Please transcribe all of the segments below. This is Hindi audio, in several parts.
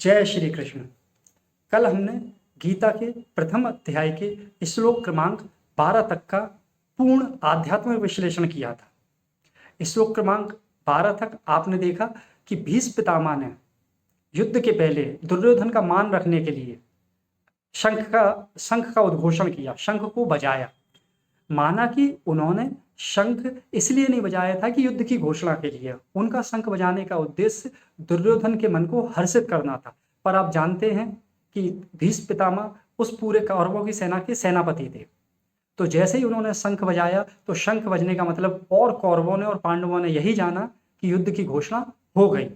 जय श्री कृष्ण। कल हमने गीता के प्रथम अध्याय के श्लोक क्रमांक 12 तक का पूर्ण आध्यात्मिक विश्लेषण किया था। श्लोक क्रमांक 12 तक आपने देखा कि भीष्म पितामह ने युद्ध के पहले दुर्योधन का मान रखने के लिए शंख का उद्घोषण किया, शंख को बजाया। माना कि उन्होंने शंख इसलिए नहीं बजाया था कि युद्ध की घोषणा के लिए, उनका शंख बजाने का उद्देश्य दुर्योधन के मन को हर्षित करना था। पर आप जानते हैं कि भीष्म पितामह उस पूरे कौरवों की सेना के सेनापति थे। तो जैसे ही उन्होंने शंख बजाया तो शंख बजने का मतलब और कौरवों ने और पांडवों ने यही जाना कि युद्ध की घोषणा हो गई,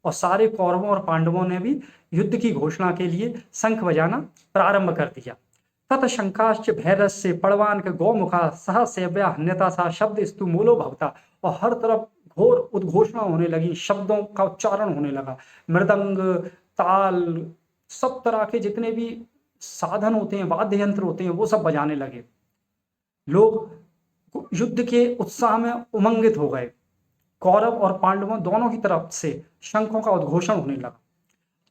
और सारे कौरवों और पांडवों ने भी युद्ध की घोषणा के लिए शंख बजाना प्रारंभ कर दिया। तत शंखाश्च भैरस्य पड़वान के गौमुखा सह सेव्या हन्यता सा शब्द स्तु मूलो भवता। और हर तरफ घोर उद्घोषणा होने लगी, शब्दों का उच्चारण होने लगा। मृदंग, ताल, सब तरह के जितने भी साधन होते हैं, वाद्य यंत्र होते हैं, वो सब बजाने लगे। लोग युद्ध के उत्साह में उमंगित हो गए। कौरव और पांडवों दोनों की तरफ से शंखों का उद्घोषण होने लगा।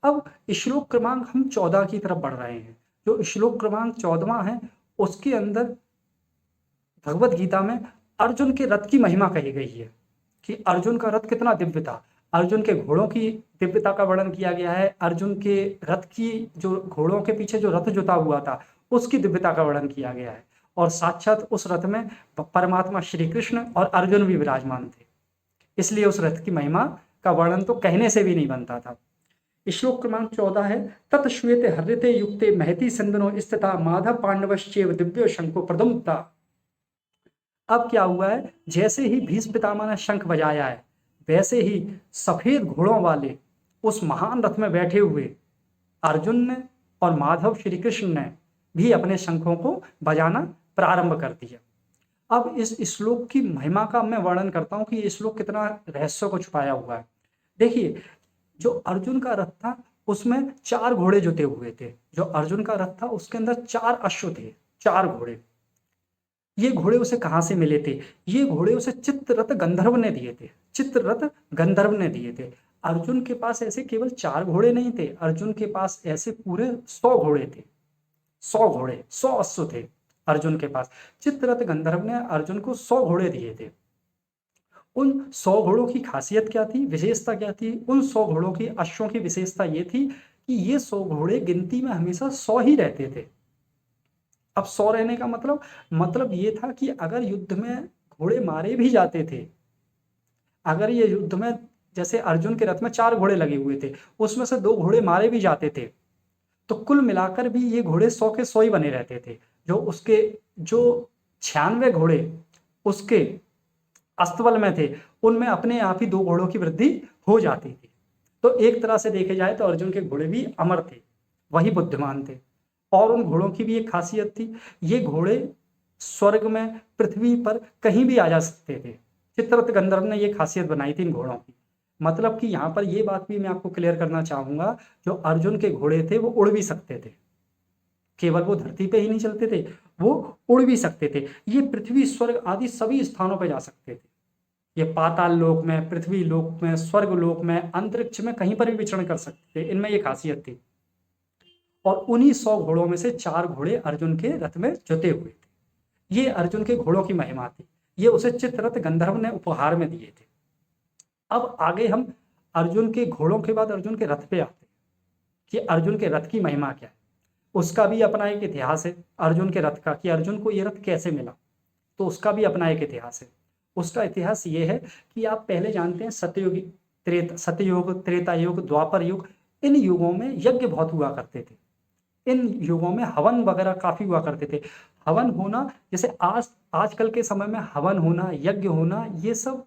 अब श्लोक क्रमांक हम 14 की तरफ बढ़ रहे हैं। जो श्लोक क्रमांक 14वां है उसके अंदर भगवत गीता में अर्जुन के रथ की महिमा कही गई है कि अर्जुन का रथ कितना दिव्य था। अर्जुन के घोड़ों की दिव्यता का वर्णन किया गया है। अर्जुन के रथ की, जो घोड़ों के पीछे जो रथ जुता हुआ था, उसकी दिव्यता का वर्णन किया गया है। और साक्षात उस रथ में परमात्मा श्री कृष्ण और अर्जुन भी विराजमान थे, इसलिए उस रथ की महिमा का वर्णन तो कहने से भी नहीं बनता था। श्लोक क्रमांक 14 है, तत्श्वेते हरिते युक्ते महति सिंधनो स्थिता माधव पांडवश्चेव दिव्यो शंको प्रदुम्ता। अब क्या हुआ है, जैसे ही भीष्म पितामह ने शंख बजाया है, वैसे ही सफेद घोड़ों वाले उस महान रथ में बैठे हुए अर्जुन ने और माधव श्री कृष्ण ने भी अपने शंखों को बजाना प्रारंभ कर दिया। अब इस श्लोक की महिमा का मैं वर्णन करता हूं कि ये श्लोक कितना रहस्य को छुपाया हुआ है। देखिए, जो अर्जुन का रथ था उसमें 4 घोड़े जुते हुए थे। जो अर्जुन का रथ था उसके अंदर 4 अश्व थे, 4 घोड़े। ये घोड़े उसे कहां से मिले थे? ये घोड़े उसे चित्ररथ गंधर्व ने दिए थे। चित्ररथ गंधर्व ने दिए थे। अर्जुन के पास ऐसे केवल 4 घोड़े नहीं थे, अर्जुन के पास ऐसे पूरे 100 घोड़े थे। 100 घोड़े, 100 अश्व थे अर्जुन के पास। चित्ररथ गंधर्व ने अर्जुन को 100 घोड़े दिए थे। उन 100 घोड़ों की खासियत क्या थी, विशेषता क्या थी? उन 100 घोड़ों की, अश्वों की विशेषता ये थी कि ये 100 घोड़े गिनती में हमेशा 100 ही रहते थे। अब 100 रहने का मतलब ये था कि अगर युद्ध में घोड़े मारे भी जाते थे, अगर ये युद्ध में जैसे अर्जुन के रथ में 4 घोड़े लगे हुए थे, उसमें से 2 घोड़े मारे भी जाते थे, तो कुल मिलाकर भी ये घोड़े 100 के 100 ही बने रहते थे। जो 96 घोड़े उसके अस्तबल में थे, उनमें अपने आप ही 2 घोड़ों की वृद्धि हो जाती थी। तो एक तरह से देखे जाए तो अर्जुन के घोड़े भी अमर थे, वही बुद्धिमान थे। और उन घोड़ों की भी एक खासियत थी, ये घोड़े स्वर्ग में, पृथ्वी पर कहीं भी आ जा सकते थे। चित्ररथ गंधर्व ने ये खासियत बनाई थी इन घोड़ों की। मतलब कि यहाँ पर ये बात भी मैं आपको क्लियर करना चाहूंगा, जो अर्जुन के घोड़े थे वो उड़ भी सकते थे। केवल वो धरती पे ही नहीं चलते थे, वो उड़ भी सकते थे। ये पृथ्वी, स्वर्ग आदि सभी स्थानों पर जा सकते थे। ये पाताल लोक में, पृथ्वी लोक में, स्वर्ग लोक में, अंतरिक्ष में कहीं पर भी विचरण कर सकते थे। इनमें ये खासियत थी। और उन्हीं 100 घोड़ों में से 4 घोड़े अर्जुन के रथ में जुते हुए थे। ये अर्जुन के घोड़ों की महिमा थी। ये उसे चित्ररथ गंधर्व ने उपहार में दिए थे। अब आगे हम अर्जुन के घोड़ों के बाद अर्जुन के रथ पे आते हैं कि अर्जुन के रथ की महिमा क्या है। उसका भी अपना एक इतिहास है अर्जुन के रथ का, कि अर्जुन को ये रथ कैसे मिला, तो उसका भी अपना एक इतिहास है। उसका इतिहास ये है कि आप पहले जानते हैं सत्ययुग, त्रेता युग, द्वापर युग, इन युगों में यज्ञ बहुत हुआ करते थे। इन युगों में हवन वगैरह काफी हुआ करते थे। हवन होना, जैसे आजकल के समय में हवन होना, यज्ञ होना, ये सब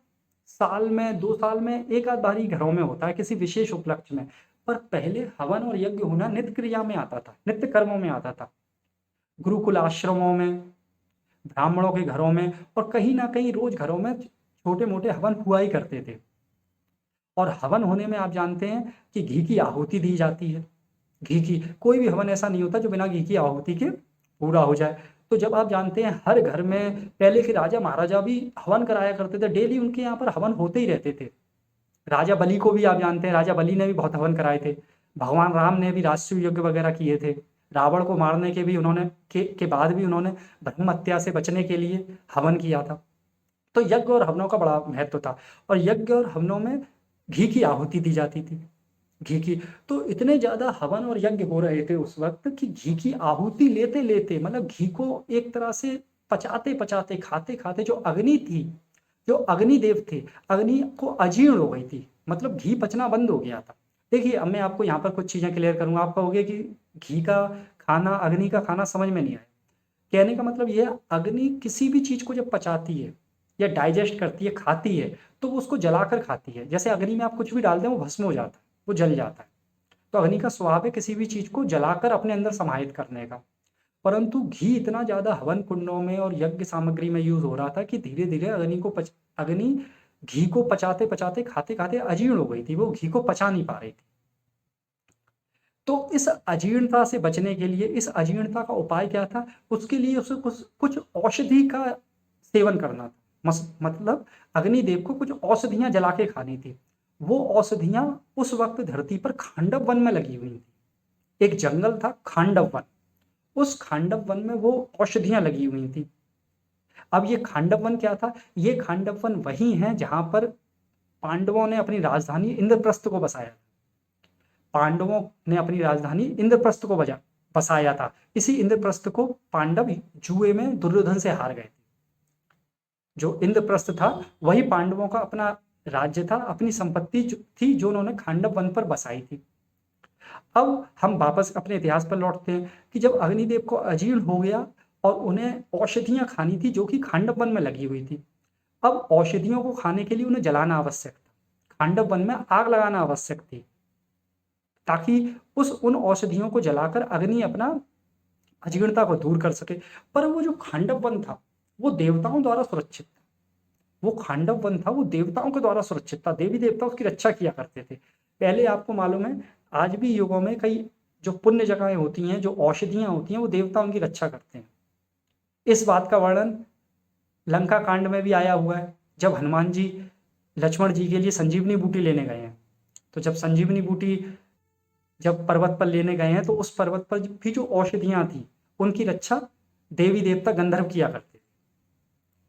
साल में, 2 साल में एक आध बार ही घरों में होता है किसी विशेष उपलक्ष्य में। पर पहले हवन और यज्ञ होना नित्य क्रिया में आता था, नित्य कर्मों में आता था। गुरुकुल आश्रमों में, ब्राह्मणों के घरों में, और कहीं ना कहीं रोज घरों में छोटे मोटे हवन हुआ ही करते थे। और हवन होने में आप जानते हैं कि घी की आहुति दी जाती है। घी की कोई भी हवन ऐसा नहीं होता जो बिना घी की आहुति के पूरा हो जाए। तो जब आप जानते हैं हर घर में पहले के राजा महाराजा भी हवन कराया करते थे, डेली उनके यहाँ पर हवन होते ही रहते थे। राजा बलि को भी आप जानते हैं, राजा बलि ने भी बहुत हवन कराए थे। भगवान राम ने भी राजसूय यज्ञ वगैरह किए थे। रावण को मारने के भी उन्होंने के बाद भी उन्होंने ब्रह्म हत्या से बचने के लिए हवन किया था। तो यज्ञ और हवनों का बड़ा महत्व था, और यज्ञ और हवनों में घी की आहुति दी जाती थी। घी की तो इतने ज्यादा हवन और यज्ञ हो रहे थे उस वक्त कि घी की आहुति लेते लेते, मतलब घी को एक तरह से पचाते पचाते, खाते खाते, जो अग्नि थी, जो अग्निदेव थे, अग्नि को अजीर्ण हो गई थी, मतलब घी पचना बंद हो गया था। देखिए, अब मैं आपको यहाँ पर कुछ चीजें क्लियर करूंगा। आप कहोगे कि घी का खाना, अग्नि का खाना समझ में नहीं आया। कहने का मतलब यह, अग्नि किसी भी चीज को जब पचाती है या डाइजेस्ट करती है, खाती है, तो वो उसको जलाकर खाती है। जैसे अग्नि में आप कुछ भी डाल दें वो भस्म हो जाता है, वो जल जाता है। तो अग्नि का स्वभाव है किसी भी चीज को जलाकर अपने अंदर समाहित करने का। परंतु घी इतना ज्यादा हवन कुंडों में और यज्ञ सामग्री में यूज हो रहा था कि धीरे धीरे अग्नि घी को पचाते पचाते, खाते खाते अजीर्ण हो गई थी, वो घी को पचा नहीं पा रही थी। तो इस अजीर्णता से बचने के लिए, इस अजीर्णता का उपाय क्या था? उसके लिए उसे कुछ कुछ औषधि का सेवन करना था। मतलब अग्निदेव को कुछ औषधियां जला के खानी थी। वो औषधियां उस वक्त धरती पर खांडव वन में लगी हुई थी। एक जंगल था खांडव वन, उस खांडव वन में वो औषधियां लगी हुई थी। अब ये खांडव वन क्या था? ये खांडव वन वही है जहां पर पांडवों ने अपनी राजधानी इंद्रप्रस्थ को बसाया। पांडवों ने अपनी राजधानी इंद्रप्रस्थ को बसाया था। इसी इंद्रप्रस्थ को पांडव जुए में दुर्योधन से हार गए थे। जो इंद्रप्रस्थ था वही पांडवों का अपना राज्य था, अपनी संपत्ति थी, जो उन्होंने खांडव वन पर बसाई थी। अब हम वापस अपने इतिहास पर लौटते हैं कि जब अग्निदेव को अजीर्ण हो गया और उन्हें औषधियां खानी थी जो कि खांडव वन में लगी हुई थी। अब औषधियों को खाने के लिए उन्हें जलाना आवश्यक था, खांडव वन में आग लगाना आवश्यक थी, ताकि उन औषधियों को जलाकर अग्नि अपना अजीर्णता को दूर कर सके। पर वो जो खांडव वन था वो देवताओं द्वारा सुरक्षित था। वो खांडव वन था, वो देवताओं के द्वारा सुरक्षित था, देवी देवता उसकी रक्षा किया करते थे। पहले आपको मालूम है, आज भी युगों में कई जो पुण्य जगहें होती हैं, जो औषधियां होती हैं, वो देवता उनकी रक्षा करते हैं। इस बात का वर्णन लंका कांड में भी आया हुआ है, जब हनुमान जी लक्ष्मण जी के लिए संजीवनी बूटी लेने गए हैं। तो जब संजीवनी बूटी जब पर्वत पर लेने गए हैं, तो उस पर्वत पर भी जो औषधियां थी उनकी रक्षा देवी देवता गंधर्व किया करते थे।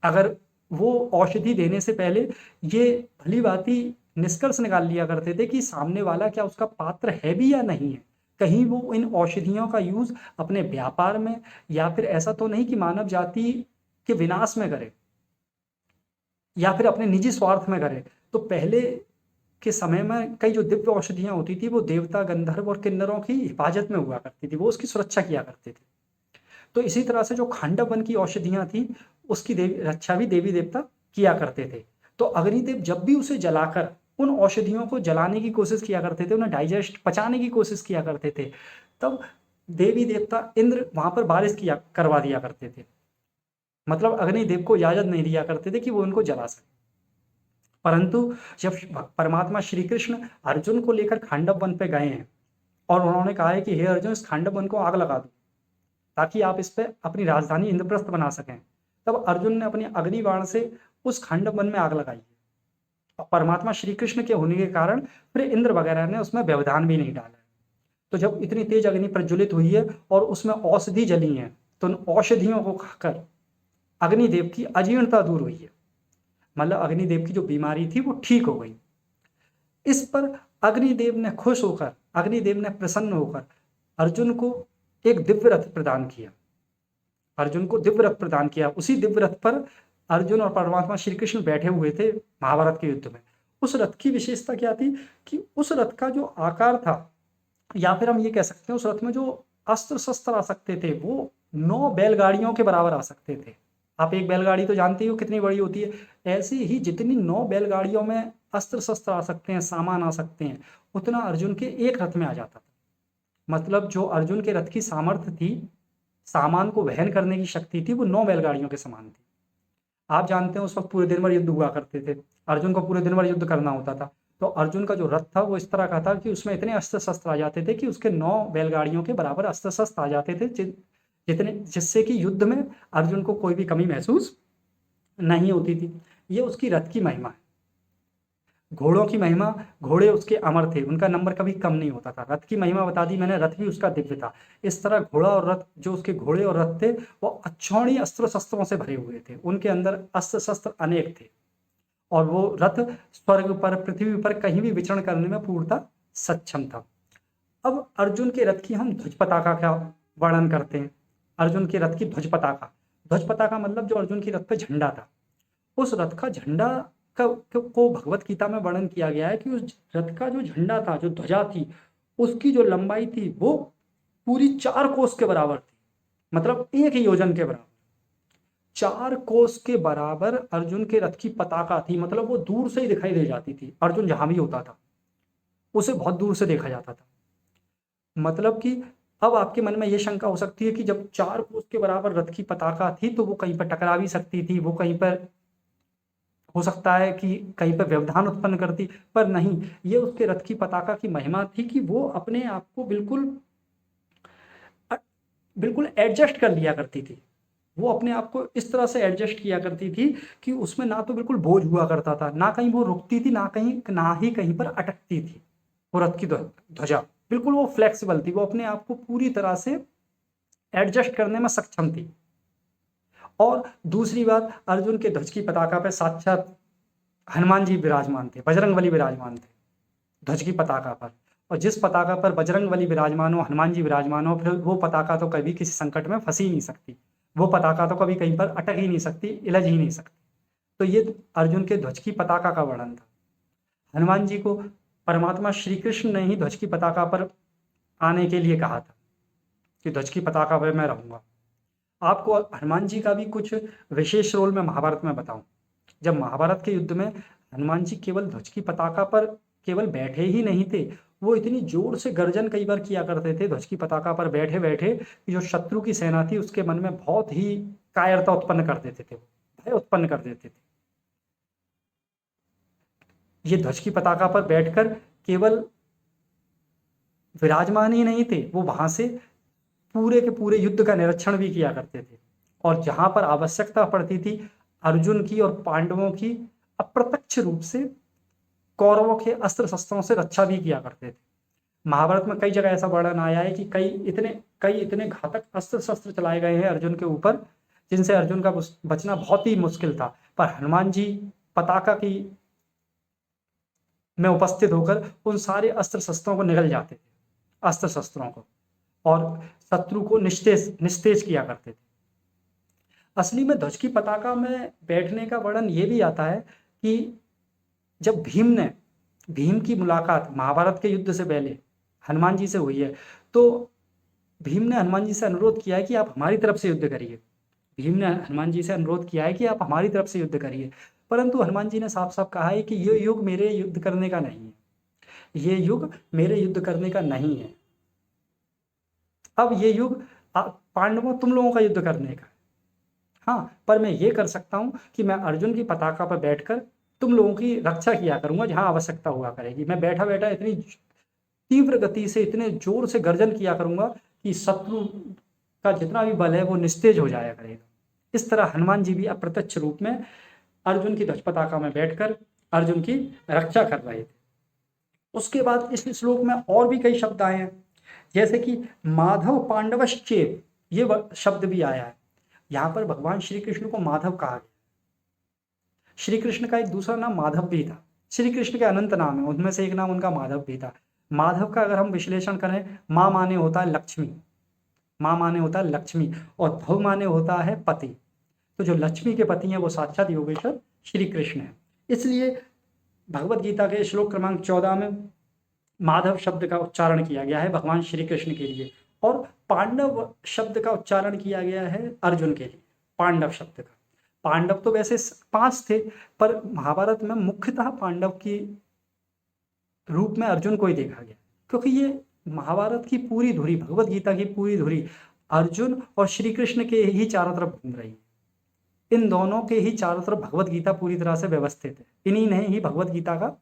अगर वो औषधि देने से पहले ये भली भांति निष्कर्ष निकाल लिया करते थे कि सामने वाला क्या उसका पात्र है भी या नहीं है, कहीं वो इन औषधियों का यूज अपने व्यापार में या फिर ऐसा तो नहीं कि मानव जाति के विनाश में करे या फिर अपने निजी स्वार्थ में करे। तो पहले के समय में कई जो दिव्य औषधियां होती थी वो देवता, गंधर्व और किन्नरों की हिफाजत में हुआ करती थी, वो उसकी सुरक्षा किया करते थे। तो इसी तरह से जो खांडव वन की औषधियां थी उसकी रक्षा भी देवी देवता किया करते थे। तो अग्निदेव जब भी उसे जलाकर उन औषधियों को जलाने की कोशिश किया करते थे, उन्हें डाइजेस्ट पचाने की कोशिश किया करते थे, तब देवी देवता इंद्र वहां पर बारिश किया करवा दिया करते थे। मतलब अग्निदेव को इजाजत नहीं दिया करते थे कि वो उनको जला सके। परंतु जब परमात्मा श्री कृष्ण अर्जुन को लेकर खांडव वन पे गए हैं और उन्होंने कहा है कि हे अर्जुन, इस खांडव वन को आग लगा दो ताकि आप इस पे अपनी राजधानी इंद्रप्रस्थ बना सकें, तब अर्जुन ने अपनी अग्नि बाण से उस खांडव वन में आग लगाई। और परमात्मा श्री कृष्ण के होने के कारण फिर इंद्र वगैरह ने उसमें व्यवधान भी नहीं डाला। तो जब इतनी तेज अग्नि प्रज्वलित हुई है और उसमें औषधि जली है, तो उन औषधियों को खाकर अग्निदेव की अजीर्णता दूर हुई है, मतलब अग्निदेव की जो बीमारी थी वो ठीक हो गई। इस पर अग्निदेव ने खुश होकर, अग्निदेव ने प्रसन्न होकर अर्जुन को एक दिव्य रथ प्रदान किया। अर्जुन को दिव्य रथ प्रदान किया। उसी दिव्य रथ पर अर्जुन और परमात्मा श्री कृष्ण बैठे हुए थे महाभारत के युद्ध में। उस रथ की विशेषता क्या थी कि उस रथ का जो आकार था, या फिर हम ये कह सकते हैं उस रथ में जो अस्त्र शस्त्र आ सकते थे वो 9 बैलगाड़ियों के बराबर आ सकते थे। आप एक बैलगाड़ी तो जानते ही हो कितनी बड़ी होती है, ऐसे ही जितनी 9 बैलगाड़ियों में अस्त्र शस्त्र आ सकते हैं, सामान आ सकते हैं, उतना अर्जुन के एक रथ में आ जाता था। मतलब जो अर्जुन के रथ की सामर्थ्य थी, सामान को वहन करने की शक्ति थी, वो 9 बैलगाड़ियों के समान थी। आप जानते हैं उस वक्त पूरे दिन भर युद्ध हुआ करते थे, अर्जुन को पूरे दिन भर युद्ध करना होता था। तो अर्जुन का जो रथ था वो इस तरह का था कि उसमें इतने अस्त्र शस्त्र आ जाते थे कि उसके 9 बैलगाड़ियों के बराबर अस्त्र शस्त्र आ जाते थे, जिससे कि युद्ध में अर्जुन को कोई भी कमी महसूस नहीं होती थी। ये उसकी रथ की महिमा है। घोड़ों की महिमा, घोड़े उसके अमर थे, उनका नंबर कभी कम नहीं होता था। रथ की महिमा बता दी मैंने, रथ भी उसका दिव्य था। इस तरह घोड़ा और रथ, जो उसके घोड़े और रथ थे, वो अक्षौणी अस्त्र शस्त्रों से भरे हुए थे, उनके अंदर अस्त्र शस्त्र अनेक थे। और वो रथ स्वर्ग पर, पृथ्वी पर कहीं भी विचरण करने में पूर्णतः सक्षम था। अब अर्जुन के रथ की हम ध्वज पताका का वर्णन करते हैं। अर्जुन के रथ की ध्वज पताका, ध्वज पताका मतलब जो अर्जुन के रथ पे झंडा था, उस रथ का झंडा को भगवत गीता में वर्णन किया गया है कि उस रथ का जो झंडा था, जो ध्वजा थी, उसकी जो लंबाई थी वो पूरी 4 कोस के बराबर थी, मतलब 1 योजन के बराबर। 4 कोस के बराबर अर्जुन के रथ की पताका थी, मतलब वो दूर से ही दिखाई दे जाती थी। अर्जुन जहां भी होता था उसे बहुत दूर से देखा जाता था। मतलब कि अब आपके मन में यह शंका हो सकती है कि जब 4 कोस के बराबर रथ की पताका थी तो वो कहीं पर टकरा भी सकती थी, वो कहीं पर हो सकता है कि कहीं पर व्यवधान उत्पन्न करती, पर नहीं, ये उसके रथ की पताका की महिमा थी कि वो अपने आप को बिल्कुल बिल्कुल एडजस्ट कर लिया करती थी। वो अपने आप को इस तरह से एडजस्ट किया करती थी कि उसमें ना तो बिल्कुल बोझ हुआ करता था, ना कहीं वो रुकती थी, ना ही कहीं पर अटकती थी। वो रथ की ध्वजा बिल्कुल वो फ्लेक्सिबल थी, वो अपने आप को पूरी तरह से एडजस्ट करने में सक्षम थी। और दूसरी बात, अर्जुन के ध्वज की पताका पे साक्षात हनुमान जी विराजमान थे, बजरंगबली विराजमान थे ध्वज की पताका पर। और जिस पताका पर बजरंगबली विराजमान हो, हनुमान जी विराजमान हो, फिर वो पताका तो कभी किसी संकट में फंस ही नहीं सकती, वो पताका तो कभी कहीं पर अटक ही नहीं सकती, इलझ ही नहीं सकती। तो ये अर्जुन के ध्वज की पताका का वर्णन था। हनुमान जी को परमात्मा श्री कृष्ण ने ही ध्वज की पताका पर आने के लिए कहा था कि ध्वज की पताका पर मैं रहूंगा। आपको हनुमान जी का भी कुछ विशेष रोल मैं महाभारत में बताऊं। जब महाभारत के युद्ध में हनुमान जी केवल ध्वज की पताका पर केवल बैठे ही नहीं थे, वो इतनी जोर से गर्जन कई बार किया करते थे ध्वज की पताका पर बैठे बैठे कि जो शत्रु की सेना थी उसके मन में बहुत ही कायरता उत्पन्न कर देते थे, भय उत्पन्न कर देते थे। ये ध्वज की पताका पर बैठकर केवल विराजमान ही नहीं थे, वो वहां से पूरे के पूरे युद्ध का निरीक्षण भी किया करते थे। और जहां पर आवश्यकता पड़ती थी अर्जुन की और पांडवों की, अप्रत्यक्ष रूप से कौरवों के अस्त्र शस्त्रों से रक्षा भी किया करते थे। महाभारत में कई जगह ऐसा वर्णन आया है कि कई इतने घातक अस्त्र शस्त्र चलाए गए हैं अर्जुन के ऊपर, जिनसे अर्जुन का बचना बहुत ही मुश्किल था। पर हनुमान जी पताका की में उपस्थित होकर उन सारे अस्त्र शस्त्रों को निगल जाते थे, अस्त्र शस्त्रों को, और शत्रु को निस्तेज निस्तेज किया करते थे। असली में ध्वज की पताका में बैठने का वर्णन ये भी आता है कि जब भीम की मुलाकात महाभारत के युद्ध से पहले हनुमान जी से हुई है, तो भीम ने हनुमान जी से अनुरोध किया है कि आप हमारी तरफ से युद्ध करिए। भीम ने हनुमान जी से अनुरोध किया है कि आप हमारी तरफ से युद्ध करिए, परंतु हनुमान जी ने साफ साफ कहा है कि ये युग मेरे युद्ध करने का नहीं है, ये युग मेरे युद्ध करने का नहीं है। अब ये युग पांडवों तुम लोगों का युद्ध करने का है। हाँ, पर मैं ये कर सकता हूँ कि मैं अर्जुन की पताका पर बैठकर तुम लोगों की रक्षा किया करूंगा जहां आवश्यकता हुआ करेगी। मैं बैठा बैठा इतनी तीव्र गति से, इतने जोर से गर्जन किया करूंगा कि शत्रु का जितना भी बल है वो निस्तेज हो जाया करेगा। इस तरह हनुमान जी भी अप्रत्यक्ष रूप में अर्जुन की ध्वज पताका में बैठकर अर्जुन की रक्षा कर रहे थे। उसके बाद इस श्लोक में और भी कई शब्द आए हैं, जैसे कि माधव पांडवश्चेत, ये शब्द भी आया है। यहाँ पर भगवान श्री कृष्ण को माधव कहा गया। श्री कृष्ण का एक दूसरा नाम माधव भी था। श्री कृष्ण के अनंत नाम है, उनमें से एक नाम उनका माधव भी था। माधव का अगर हम विश्लेषण करें, माँ माने होता है लक्ष्मी, माँ माने होता है लक्ष्मी, और भव माने होता है पति। तो जो लक्ष्मी के पति हैं वो साक्षात योगेश्वर श्री कृष्ण है। इसलिए भगवत गीता के श्लोक क्रमांक 14 में माधव शब्द का उच्चारण किया गया है भगवान श्री कृष्ण के लिए, और पांडव शब्द का उच्चारण किया गया है अर्जुन के लिए। पांडव शब्द का, पांडव तो वैसे 5 थे, पर महाभारत में मुख्यतः पांडव की रूप में अर्जुन को ही देखा गया, क्योंकि ये महाभारत की पूरी धुरी, भगवत गीता की पूरी धुरी अर्जुन और श्री कृष्ण के ही चारों तरफ घूम रही है। इन दोनों के ही चारों तरफ भगवत गीता पूरी तरह से व्यवस्थित है। इन्हीं ने ही भगवत गीता का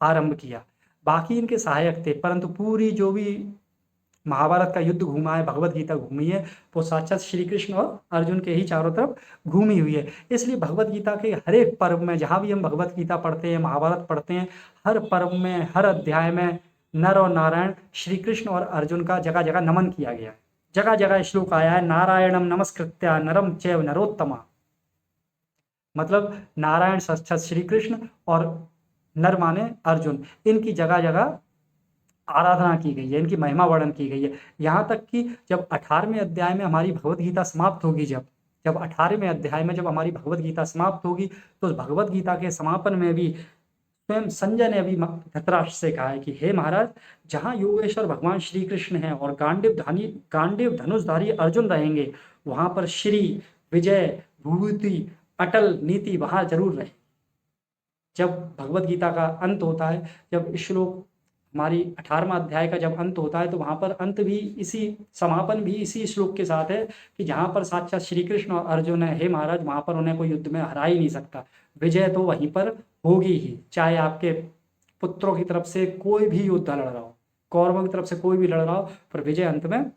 आरंभ किया, बाकी इनके सहायक थे, परंतु पूरी जो भी महाभारत का युद्ध घूमा है, भगवत गीता घूमी है, वो साक्षात श्री कृष्ण और अर्जुन के ही चारों तरफ घूमी हुई है। इसलिए भगवत गीता के हर एक पर्व में, जहाँ भी हम भगवत गीता पढ़ते हैं, महाभारत पढ़ते हैं, हर पर्व में, हर अध्याय में नर और नारायण, श्री कृष्ण और अर्जुन का जगह जगह नमन किया गया है। जगह जगह श्लोक आया है, नारायणम नमस्कृत्या नरम चैव नरोत्तमा, मतलब नारायण साक्षात श्री कृष्ण और नर माने अर्जुन, इनकी जगह जगह आराधना की गई है, इनकी महिमा वर्णन की गई है। यहाँ तक कि जब 18वें अध्याय में हमारी भगवत गीता समाप्त होगी, जब जब 18वें अध्याय में जब हमारी भगवत गीता समाप्त होगी, तो उस भगवत गीता के समापन में भी स्वयं संजय ने अभी धृतराष्ट्र से कहा है कि हे महाराज, जहाँ योगेश्वर भगवान श्री कृष्ण हैं और गांडीव धनुषधारी अर्जुन रहेंगे, वहां पर श्री, विजय, भूति, अटल नीति वहां जरूर रहे। जब भगवत गीता का अंत होता है, जब श्लोक हमारी 18वां अध्याय का जब अंत होता है, तो वहां पर अंत भी समापन भी इसी श्लोक के साथ है कि जहां पर साक्षात श्री कृष्ण और अर्जुन है, हे महाराज, वहां पर उन्हें कोई युद्ध में हरा ही नहीं सकता। विजय तो वहीं पर होगी ही, चाहे आपके पुत्रों की तरफ से कोई भी युद्ध लड़ रहा हो, कौरवों की तरफ से कोई भी लड़ रहा हो, पर विजय अंत में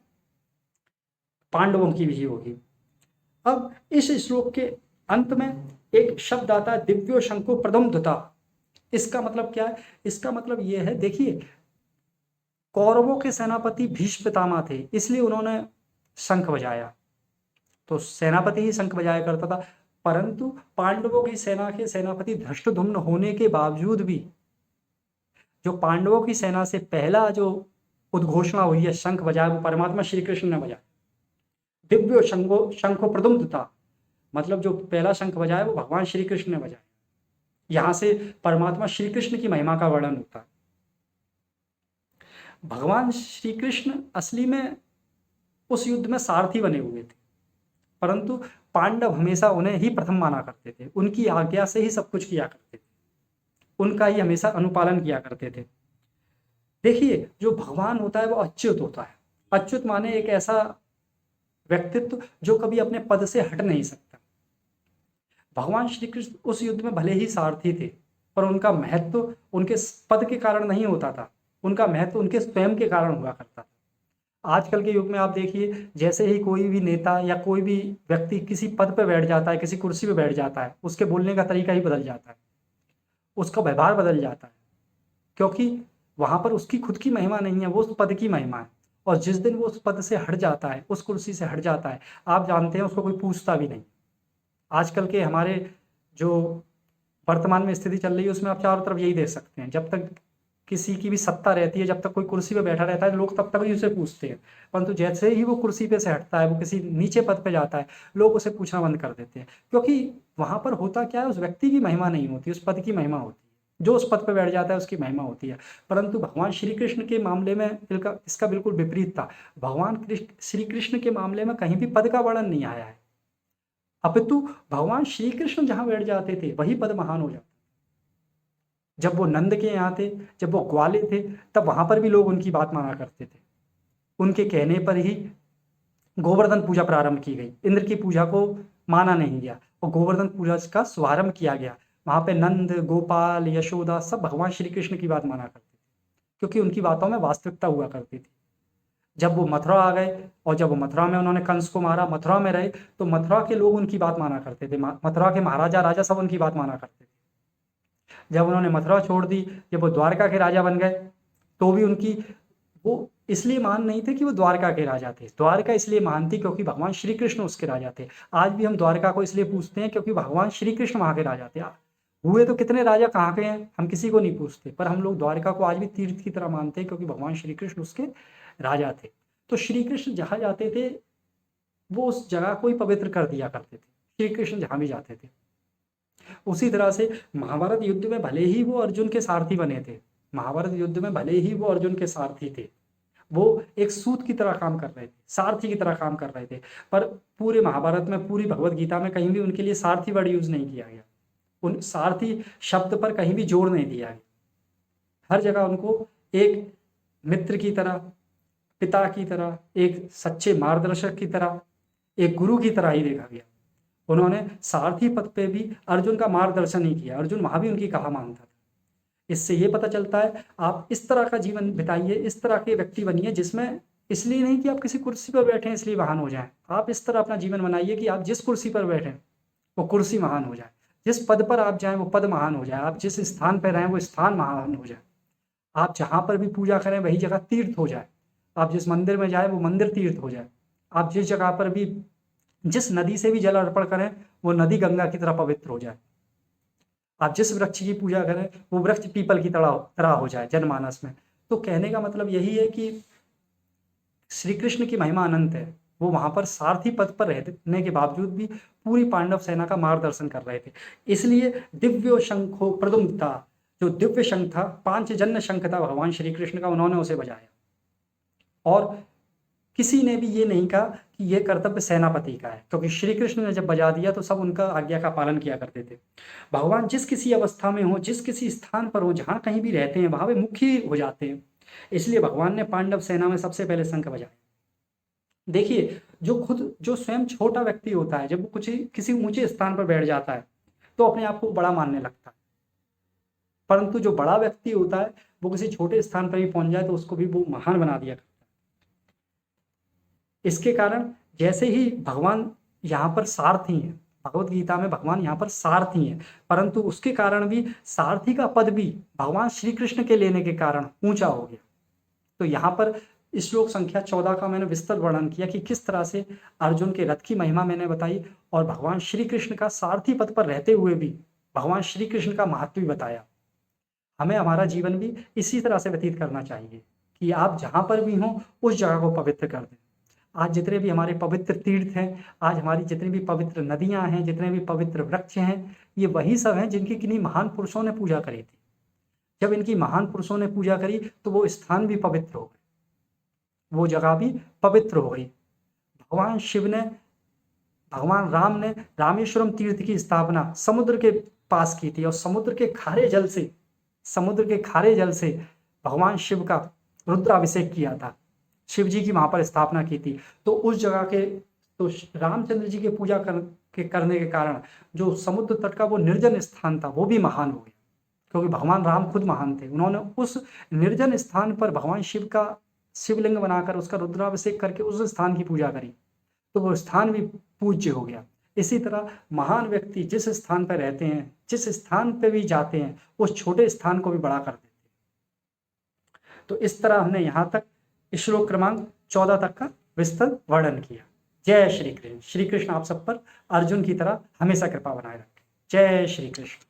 पांडवों की भी होगी। अब इस श्लोक के अंत में एक शब्द आता है, दिव्यो शंको प्रदम्धता। इसका मतलब क्या है? इसका मतलब यह है, देखिए, कौरवों के सेनापति भीष्म पितामह थे, इसलिए उन्होंने शंख बजाया, तो सेनापति ही शंख बजाया करता था। परंतु पांडवों की सेना के सेनापति धृष्टद्युम्न होने के बावजूद भी, जो पांडवों की सेना से पहला जो उद्घोषणा हुई है, शंख बजाया, वो परमात्मा श्री कृष्ण ने बजाया। दिव्यो शंखो प्रदम्धता, मतलब जो पहला शंख बजाया वो भगवान श्री कृष्ण ने बजाया। यहां से परमात्मा श्री कृष्ण की महिमा का वर्णन होता है। भगवान श्री कृष्ण असली में उस युद्ध में सारथी बने हुए थे, परंतु पांडव हमेशा उन्हें ही प्रथम माना करते थे, उनकी आज्ञा से ही सब कुछ किया करते थे, उनका ही हमेशा अनुपालन किया करते थे। देखिए, जो भगवान होता है वो अच्युत होता है। अच्युत माने एक ऐसा व्यक्तित्व जो कभी अपने पद से हट नहीं सकता। भगवान श्री कृष्ण उस युद्ध में भले ही सारथी थे, पर उनका महत्व उनके पद के कारण नहीं होता था, उनका महत्व उनके स्वयं के कारण हुआ करता था। आजकल के युग में आप देखिए, जैसे ही कोई भी नेता या कोई भी व्यक्ति किसी पद पर बैठ जाता है, किसी कुर्सी पर बैठ जाता है, उसके बोलने का तरीका ही बदल जाता है, उसका व्यवहार बदल जाता है, क्योंकि वहां पर उसकी खुद की महिमा नहीं है, वो उस पद की महिमा है। और जिस दिन वो उस पद से हट जाता है, उस कुर्सी से हट जाता है, आप जानते हैं उसको कोई पूछता भी नहीं। आजकल के हमारे जो वर्तमान में स्थिति चल रही है, उसमें आप चारों तरफ यही देख सकते हैं, जब तक किसी की भी सत्ता रहती है, जब तक कोई कुर्सी पे बैठा रहता है, लोग तब तक ही उसे पूछते हैं, परंतु जैसे ही वो कुर्सी पे से हटता है, वो किसी नीचे पद पे जाता है, लोग उसे पूछना बंद कर देते हैं। क्योंकि वहां पर होता क्या है, उस व्यक्ति की महिमा नहीं होती, उस पद की महिमा होती है। जो उस पद पे बैठ जाता है उसकी महिमा होती है। परंतु भगवान श्री कृष्ण के मामले में इसका बिल्कुल विपरीत था। भगवान श्री कृष्ण के मामले में कहीं भी पद का वर्णन नहीं आया है, अपितु भगवान श्री कृष्ण जहां बैठ जाते थे वही पद महान हो जाता। जब वो नंद के यहाँ थे, जब वो ग्वाले थे, तब वहां पर भी लोग उनकी बात माना करते थे। उनके कहने पर ही गोवर्धन पूजा प्रारंभ की गई, इंद्र की पूजा को माना नहीं गया और गोवर्धन पूजा का शुभारंभ किया गया। वहां पे नंद, गोपाल, यशोदा सब भगवान श्री कृष्ण की बात माना करते थे, क्योंकि उनकी बातों में वास्तविकता हुआ करती थी। जब वो मथुरा आ गए और जब वो मथुरा में उन्होंने कंस को मारा, मथुरा में रहे, तो मथुरा के लोग उनकी बात माना करते थे, मथुरा के महाराजा राजा सब उनकी बात माना करते थे। जब उन्होंने मथुरा छोड़ दी, जब वो द्वारका के राजा बन गए, तो भी उनकी वो इसलिए महान नहीं थे कि वो द्वारका के राजा थे, द्वारका इसलिए महान थी क्योंकि भगवान श्री कृष्ण उसके राजा थे। आज भी हम द्वारका को इसलिए पूछते हैं क्योंकि भगवान श्री कृष्ण वहां के राजा थे। हुए तो कितने राजा कहाँ के हैं हम किसी को नहीं पूछते, पर हम लोग द्वारका को आज भी तीर्थ की तरह मानते हैं क्योंकि भगवान श्री कृष्ण उसके राजा थे। तो श्री कृष्ण जहाँ जाते थे वो उस जगह को ही पवित्र कर दिया करते थे, श्री कृष्ण जहाँ भी जाते थे। उसी तरह से महाभारत युद्ध में भले ही वो अर्जुन के सारथी बने थे, महाभारत युद्ध में भले ही वो अर्जुन के सारथी थे, वो एक सूत की तरह काम कर रहे थे, सारथी की तरह काम कर रहे थे, पर पूरे महाभारत में, पूरी भगवत गीता में कहीं भी उनके लिए सारथी वर्ड यूज नहीं किया गया, उन सारथी शब्द पर कहीं भी जोर नहीं दिया गया। हर जगह उनको एक मित्र की तरह, पिता की तरह, एक सच्चे मार्गदर्शक की तरह, एक गुरु की तरह ही देखा गया। उन्होंने सारथी पद पे भी अर्जुन का मार्गदर्शन ही किया, अर्जुन वहां भी उनकी कहा मानता था। इससे ये पता चलता है आप इस तरह का जीवन बिताइए, इस तरह के व्यक्ति बनिए जिसमें इसलिए नहीं कि आप किसी कुर्सी पर बैठे हैं इसलिए महान हो जाएं। आप इस तरह अपना जीवन बनाइए कि आप जिस कुर्सी पर बैठे वो कुर्सी महान हो जाए, जिस पद पर आप जाएं वो पद महान हो जाए, आप जिस स्थान पर रहें वो स्थान महान हो जाए, आप जहाँ पर भी पूजा करें वही जगह तीर्थ हो जाए, आप जिस मंदिर में जाए वो मंदिर तीर्थ हो जाए, आप जिस जगह पर भी जिस नदी से भी जल अर्पण करें वो नदी गंगा की तरह पवित्र हो जाए, आप जिस वृक्ष की पूजा करें वो वृक्ष पीपल की तरह हो जाए जनमानस में। तो कहने का मतलब यही है कि श्री कृष्ण की महिमा अनंत है। वो वहां पर सारथी पद पर रहने के बावजूद भी पूरी पांडव सेना का मार्गदर्शन कर रहे थे। इसलिए दिव्यो शंखो प्रदुम्ता, जो दिव्य शंख था, पांचजन्य शंख था भगवान श्री कृष्ण का, उन्होंने उसे बजाया। और किसी ने भी ये नहीं कहा कि ये कर्तव्य सेनापति का है, क्योंकि श्री कृष्ण ने जब बजा दिया तो सब उनका आज्ञा का पालन किया करते थे। भगवान जिस किसी अवस्था में हो, जिस किसी स्थान पर हो, जहां कहीं भी रहते हैं वहां वे मुख्य हो जाते हैं। इसलिए भगवान ने पांडव सेना में सबसे पहले शंख बजाया। देखिए, जो स्वयं छोटा व्यक्ति होता है, जब वो कुछ किसी ऊंचे स्थान पर बैठ जाता है तो अपने आप को बड़ा मानने लगता है, परंतु जो बड़ा व्यक्ति होता है वो किसी छोटे स्थान पर भी पहुंच जाए तो उसको भी वो महान बना दिया करता है। इसके कारण जैसे ही भगवान यहाँ पर सारथी हैं, भगवत गीता में भगवान यहाँ पर सारथी हैं, परंतु उसके कारण भी सारथी का पद भी भगवान श्री कृष्ण के लेने के कारण ऊंचा हो गया। तो यहाँ पर श्लोक संख्या 14 का मैंने विस्तृत वर्णन किया कि किस तरह से अर्जुन के रथ की महिमा मैंने बताई और भगवान श्री कृष्ण का सारथी पद पर रहते हुए भी भगवान श्री कृष्ण का महत्व भी बताया। हमें हमारा जीवन भी इसी तरह से व्यतीत करना चाहिए कि आप जहाँ पर भी हों उस जगह को पवित्र कर दें। आज जितने भी हमारे पवित्र तीर्थ हैं, आज हमारी जितनी भी पवित्र नदियां हैं, जितने भी पवित्र वृक्ष हैं, ये वही सब हैं जिनकी किन्हीं महान पुरुषों ने पूजा करी थी। जब इनकी महान पुरुषों ने पूजा करी तो वो स्थान भी पवित्र हो गए, वो जगह भी पवित्र हो गई। भगवान शिव ने, भगवान राम ने रामेश्वरम तीर्थ की स्थापना समुद्र के पास की थी और समुद्र के खारे जल से भगवान शिव का रुद्राभिषेक किया था, शिव जी की वहां पर स्थापना की थी। तो उस जगह के तो रामचंद्र जी की पूजा करने के कारण जो समुद्र तट का वो निर्जन स्थान था वो भी महान हो गया, क्योंकि भगवान राम खुद महान थे। उन्होंने उस निर्जन स्थान पर भगवान शिव का शिवलिंग बनाकर उसका रुद्राभिषेक करके उस स्थान की पूजा करी, तो वो स्थान भी पूज्य हो गया। इसी तरह महान व्यक्ति जिस स्थान पर रहते हैं, जिस स्थान पर भी जाते हैं, उस छोटे स्थान को भी बड़ा कर देते हैं। तो इस तरह हमने यहाँ तक श्लोक क्रमांक 14 तक का विस्तृत वर्णन किया। जय श्री कृष्ण। श्री कृष्ण आप सब पर अर्जुन की तरह हमेशा कृपा बनाए रखें। जय श्री कृष्ण।